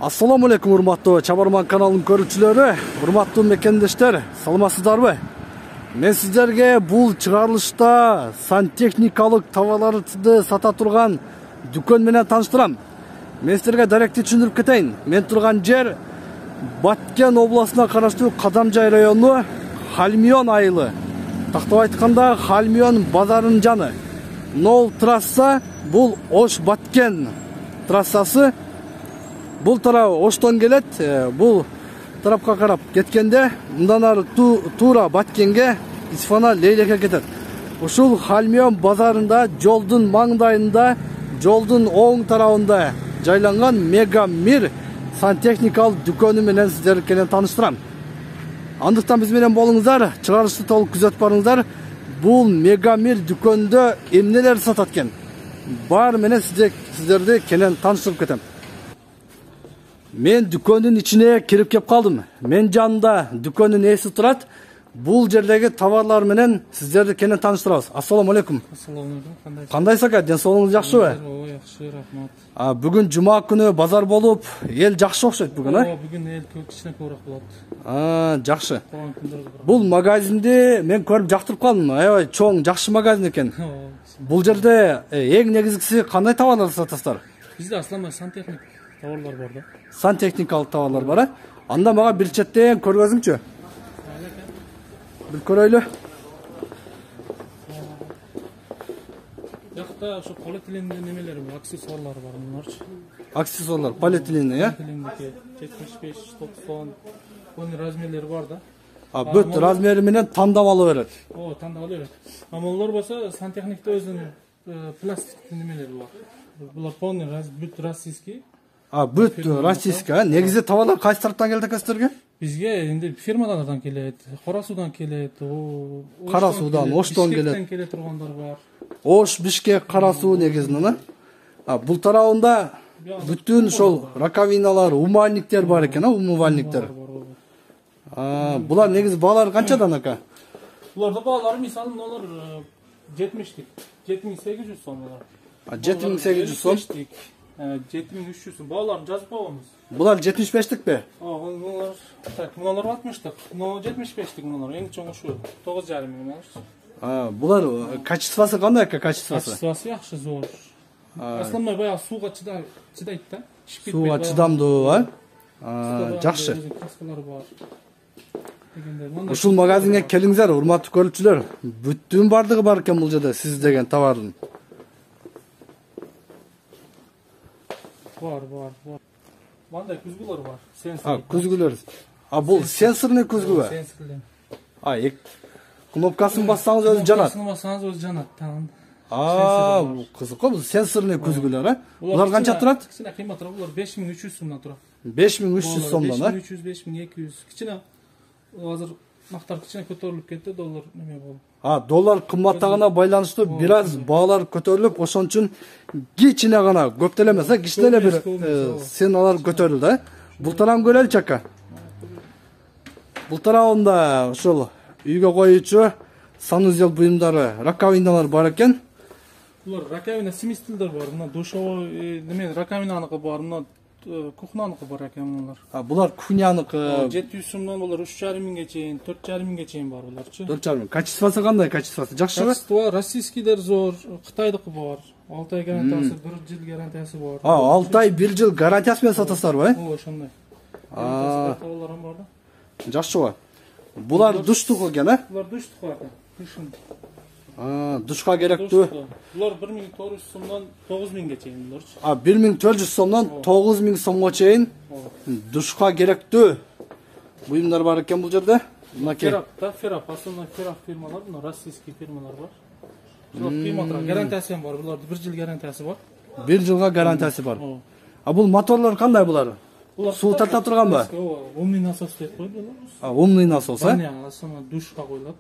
Assalamu alaikum урматтуу Чабарман каналынын көрүүчүлөрү, урматтуу мекендештер, саламатсыздарбы? Мен сиздерге бул чыгарылышта сантехникалык товарларды сата турган дүкөн менен тааныштырам. Мен сиздерге даректи түшүндүрүп кетейин. Мен турган жер Баткен областына караштуу Кадамжай району Хальмион айылы. Тактап айтканда Хальмион базарынын жаны. Нол трасса бул Ош Баткен трассасы. Бул тарап Оштон келет, бул тарапка карап кеткенде, мындан ары туура Баткенге, Исфана Лейлекке кетет. Ушул Хальмион базарында, жолдун маңдайында, жолдун оң тарабында жайланган Мега Мир сантехникалык дүкөнү менен сиздерди кенен тааныштырам. Андыктан биз менен болуңуздар, чыгарышты толук күзөтүп барыңыздар. Бул Мега Мир дүкөндө эмнелер сатат экен? Бар менен сиздерди кенен тааныштырып кетем. Мен дүкөндүн ичине кирип кеп калдым. Мен жанында дүкөндүн ээси турат. Бул жердеги товарлар менен сиздерди кенен тааныштырабыз. Ассаламу алейкум. Ассаламу алейкум. Кандайсыз ака? Ден соолугуңуз жакшыбы? Ооба, жакшы, рахмат. Бүгүн жума күнү базар болуп, эл жакшы окшойт бүгүн, Ооба, бүгүн эл кичине көбүрөөк болот. Жакшы. Бул магазинди мен көрүп жактырып калдым. Аябай чоң, жакшы магазин экен. Бул жерде эң негизгиси кандай товарларды сатасыздар? Бизде асланда сантехник товарлар бар да. Сантехникалык товарлар бар, Анда мага бир четтен көргөзүңчү. Бир көрөйлү. Жакта ошо полиэтилендин немелери бар, аксессуарлары бар мыналарчы. Аксессуарлар, полиэтилен, э? 75, 90, онун размерлери бар да. Бүт размери менен тандап ала берет. Ооба, тандап ала берет. Амалдар болсо сантехникте өзүнүн пластиктин немелери бар. Булар полный бүт российский. Бүт российский, негизи товарлар кайсы тараптан келет экен сиздерге? Бизге энди фирмалардан келет, Кара суудан келет, Кара суудан, Оштон келет. Бишкектен келе тургандар бар. Ош, Бишкек, Кара суу негизинен, бул тарабында бүтүн ошол раковиналар, умывальниктер бар экен, умывальниктер. Булар негизи баалары канчадан ака? Буларда баалары мисалы нолор 70тик, 7800 сом булар. 7800 сом. 7300 сом. Бааларын жазып коебуз. Булар 75тикпи? Мыналар 60тик. Но 75тик мыналар. Эң чоң ушу 9,5 миң. Булар качествосы кандай ака, качествосы? Качествосы жакшы, зор. Аслында баягы сууга чыдайт да. Сууга чыдамдуу, жакшы. Каскалары бар. Ушул магазинге келиңиздер, урматтуу көрүүчүлөр. Бүттүн бардыгы бар экен бул жерде сиз деген товардын. Бар. Мындай күзгүлөр бар. Сенсор. Күзгүлөр. Бул сенсорный күзгүбү? Сенсорлер. Кнопкасын бассаңыз өзү жанат. Кнопкасын бассаңыз өзү жанат. Бул кызык го, бул сенсорный күзгүлөр, Булар канча турат? Кичине кыйматыраак, булар 5300 сомдон турат. 5300 сомдон, 5300, 5200. Кичине азыр мактар кичине көтөрүлүп кетти, доллар неме болду. Доллар кымбаттагына байланыштуу бир аз баалар көтөрүлүп, ошон үчүн кичине гана, көп деле эмес, кичине эле бир ценалар көтөрүлдү, Бул тарабын көрөлүчү ака. Бул тарабында ошол үйгө коюучу санузел буюмдары, раковиналар бар экен. Булар раковина сместителдер бар, мына душовой неме раковинаныкы бар, мына кухняныкы бар экен мыналар. Булар кухняныкы 700 сомдон булар 3,5 миңге чейин, 4,5 миңге чейин бар буларчы. 4,5 миң. Качествосы кандай, качествосы? Жакшыбы? Качество российскийлер зор, Кытайдыкы бар. 6 ай гарантиясы, 1 жыл гарантиясы бар. 6 ай, 1 жыл гарантиясы менен сатасыздарбы? Ооба, ошондой. Товарларым бар да. Жакшыбы? Булар душтук экен, Булар душтук экен. Кышын. Душка керектүү. Булар 1400 сомдон 9000ге чейин буларчы. 1400 сомдон 9000 сомго чейин душка керектүү буюмдар бар экен бул жерде. Мынакей. Ферап, аслында ферап фирмалар, мына российский фирмалар бар. Булар кыйматыраак, гарантиясы бар. Буларда 1 жыл гарантиясы бар. 1 жылга гарантиясы бар. Бул моторлор кандай булар? Суу тарта турганбы? Умный насос деп коет булар. Умный насос, Аслында душка коюлат.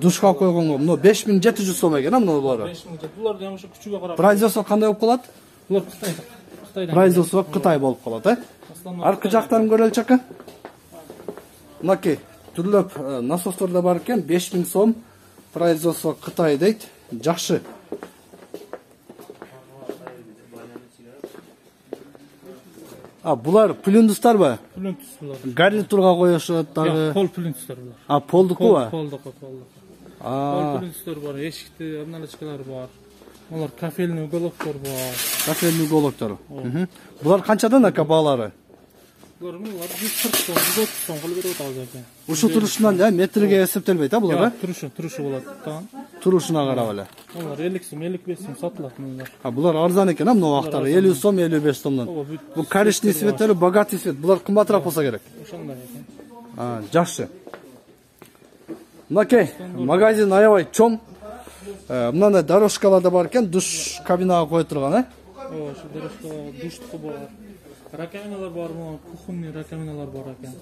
Душка койгонго мына 5700 сом экен, мына булар. 5700. Булар да ошо күчүгө карап. Производство кандай болуп калат? Булар Кытайда. Производство Кытай болуп калат, Аркы жактарын көрөлүчү ака. Мынакей, түрлөп насостор да бар экен, 5000 сом. Производство Кытай дейт. Жакшы. Bular plündüstarбы? Plüntus bular. Garнитурга коюшат Yok, дагы. pol plüntustlar bular. Polduku ba? Polduku. Pol plüntustlar var, eşikti, abnalachkalar var. Onlar kafelni uголоктор бар. Kafelli goloktор. Bular kançadan aka bağları? Bular 140 сом, 130 сом кылып берип атабыз экен. Uşu turuşundan ya metrege eseptelbeyt ha bular ha? Turuşu bular. Tamam. Turuşuna qarab ele. Onlar 50 сом, 55 сом satılат bunlar. Bular arzan eken ha mına vaqtları 50 som, 55 somdan. Bu karışlı svetleri, bogатый свет. Bular qımbatırak bolsa gerek. Ошондой экен. Жақсы. Мынакей, магазин аябай чоң. Мынандай дорожкалар да бар екен, душ кабинаға қойып тұрған, Ошо дорожка, душтуку бар. Раковиналар бар, кухонный раковиналар бар экен.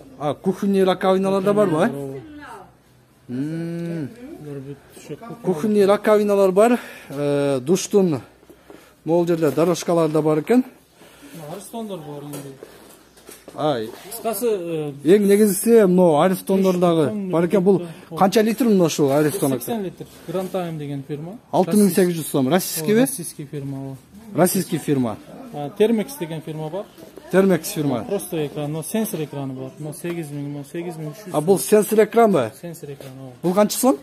Кухонный раковиналар да бар ба? Кухонный раковиналар бар, душтун мол жерде дорожкалар да бар екен. Арыстандар бар енді. Кыскасы, эң негизгиси мына Аристондордагы бар экен. Бул канча литр мына ушул Аристон? 80 литр. Grand Time деген фирма. 6800 сом. Российскийби? Российский фирма. Российский фирма. Termex деген фирма бар. Termex фирма. Просто экран, но сенсор экраны бар. Но 8300. Бул сенсор экран ба? Сенсор экран. Бул канча сом?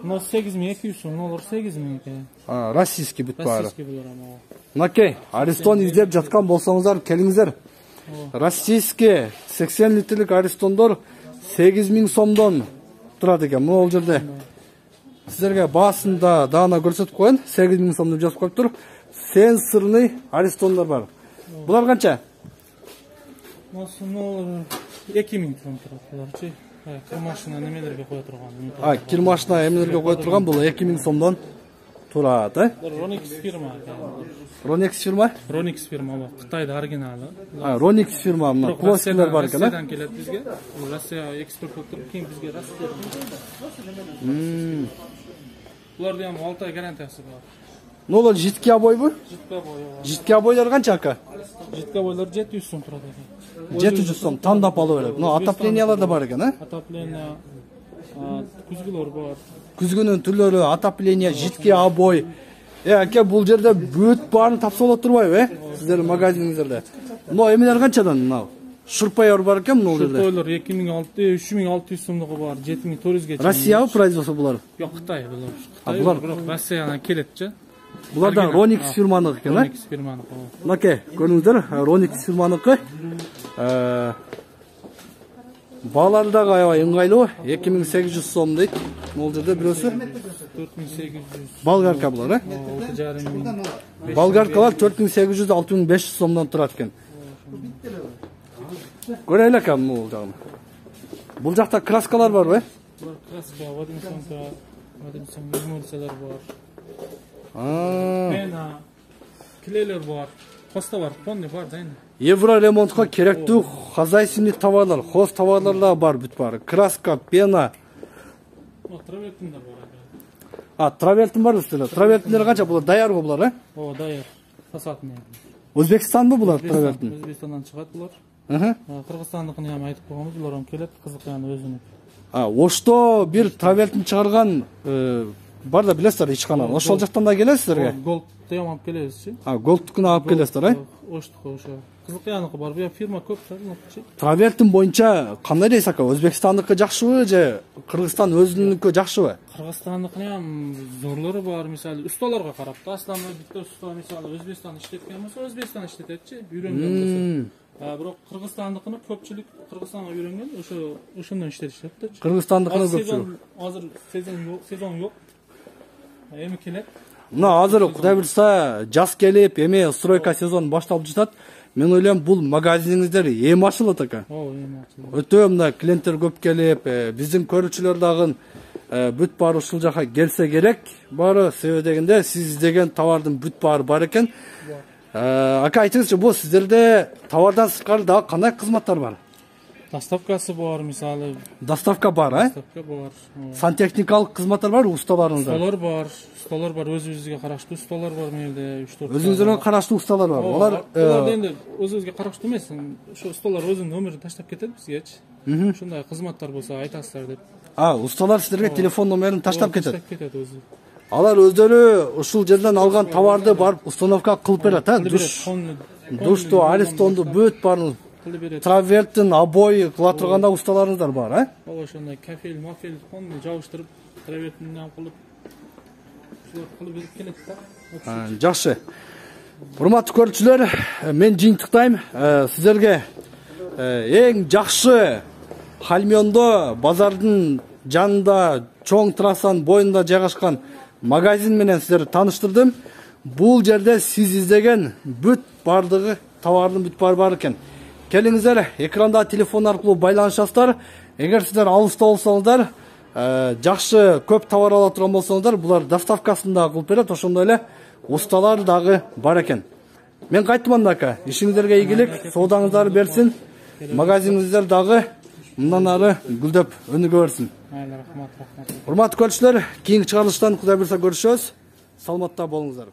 Но 8200 сом, но 8000 экен. Российский бүт баары. Российский булар ама. Мынакей, Аристон издеп жаткан болсоңуздар, келиңиздер. Российский 80 литрлик Аристондор 8000 сомдон турат экен. Мына ол жерде сиздерге баасында даана көрсөтүп коеюн. 8000 сом деп жазып коюптур. Сенсорный Аристондор бар. Булар канча? Осуну 2000 сом турат буларчы. Кир машина немелерге кое турган. Кир машина эмелерге кое турган бул 2000 сомдон турат, Ronix фирма. Ronix фирма? Ronix фирма бар. Кытайда оригиналы. Ronix фирма, мына плоскилер бар экен, Россиядан келет бизге. Россия экспорт кылып туруп, кийин бизге Россия. Буларда ham 6 ай гарантиясы бар. Нолар житки обойбу? Житки обой. Житки обойлар канча ака? Житки обойлар 700 сом турат экен. 700 сом тандап алып берет. Но отоплениялар да бар экен, Отопление, күзгүлөр бар. Күзгүнүн түрлөрү, отопление, житки обой. Аке, бул жерде бүт баарын тапса болот турбайбы, сиздердин магазиниңиздерде? Но эмелер канчадан мына? Шурпайор бар экен бул жерде. Шурпайлар 3600 сомдогу бар, 7400ге. Россиябы производство булар? Жок, Кытай булар. Булар бирок Россиядан келетчи. Буларда Ronix фирманыкы экен, Ronix фирманыкы. Мынакей, көрүңүздөр, Ronix фирманыкы. Баалары дагы аябай ыңгайлуу, 2800 сом дейт. Могул жерде бирөөсү 4800. Болгарка булар, Болгаркалар 4800 6500 сомдон турат экен. Көрөлү экен бул жагын. Бул жакта краскалар барбы? Краска, Вадимсон эмульсиялар бар. Пена, клейлер бар. Хоста бар, понный бар да энди. Евро ремонтка керектүү хозяйственный товарлар, хоз товарлар да бар бүт баары. Краска, пена. Травелтиндер бар. Травелтин бар үстүнө. Травелтиндер канча булар? Даярбы булар, Даяр. Фасадный. Өзбекстанбы булар травелтин? Өзбекстандан чыгат булар. Кыргызстандыкын ham айтып койгонбуз, булар ham келет, кызыккан өзүнүн. Ошто бир травелтин чыгарган бар да билесиздер ичканан. Ошол жактан да келет сиздерге? Голд тем алып келебизчи. Голдтукуну алып келесиздер, Оштуку ошо. Кызыкканыкы бар, бу фирма көп да. Травелтин боюнча кандай дейсиз ака? Өзбекстандыкы жакшыбы же Кыргызстан өзүнүкү жакшыбы? Кыргызстандыкынын ham зорлору бар, мисалы усталарга карап да. Аслан битте уста мисалы Өзбекстан иштеткен болсо, Өзбекстан иштететчи, үйрөнгөн болсо. Бирок Кыргызстандыкыны көпчүлүк Кыргызстанга үйрөнгөн, ошондон иштетишет да. Кыргызстандыкыны көпчүлүк. Азыр сезон жок. Эми келет. Мына азыр Кудай буйрса жаз келип, эми стройка сезон башталып жатат. Мен ойлойм бул магазиниңиздер эми ачылат ака. Эми ачылат. Өтө мына клиенттер көп келип, биздин көрүүчүлөр дагы бүт баары ушул жака келсе керек. Баары себеби дегенде сиз издеген товардын бүт баары бар экен. Ака айтыңызчы, бул сиздерде товардан сырткары дагы кандай кызматтар бар? Доставкасы бар, мисалы. Доставка бар, Доставка бар. Сантехникалык кызматтар бар, усталарыңызда? Усталар бар, өзүбүзгө караштуу усталар бар менде, 3-4. Өзүңүзгө караштуу усталар бар. Алар енді өзүбүзгө караштуу эмес. Ошо усталар өзүнүн номерин таштап кетет бизгечи. Ушундай кызматтар болсо айтасыздар деп. Усталар сиздерге телефон номерин таштап кетет. Таштап кетет өзү. Алар өздөрү ушул жерден алган товарды барып установка кылып берет, душту, аристонду бүт баарын травертин, обои кыла турганда усталарыңыздар бар, Ооба, ошондой кафель, мафель, конду жабыштырып, травертинден кылып, ушулар кылып берип келет да. Жакшы. Урматтуу көрүүчүлөр, мен жыйынтыктайм. Сиздерге эң жакшы Хальмёндо базардын жанында, чоң трассанын боюнда жайгашкан магазин менен сиздерди тааныштырдым. Бул жерде сиз издеген бүт бардыгы товардын бүт баары бар экен. Келиңиздер, экранда телефон аркылуу байланышасыздар. Эгер сиздер алыста болсоңуздар, жакшы көп товар ала турган болсоңуздар, булар доставкасын да кылып берет, ошондой эле усталар дагы бар экен. Мен кайттым анда. Ишиңиздерге ийгилик, соодаңыздар берсин. Магазиниңиздер дагы мындан ары гүлдөп өнүгө берсин. Рахмат. Урматтуу көрүүчүлөр, кийинки чыгарылыштан Кудай буйрса көрүшөбүз. Саламатта болуңуздар.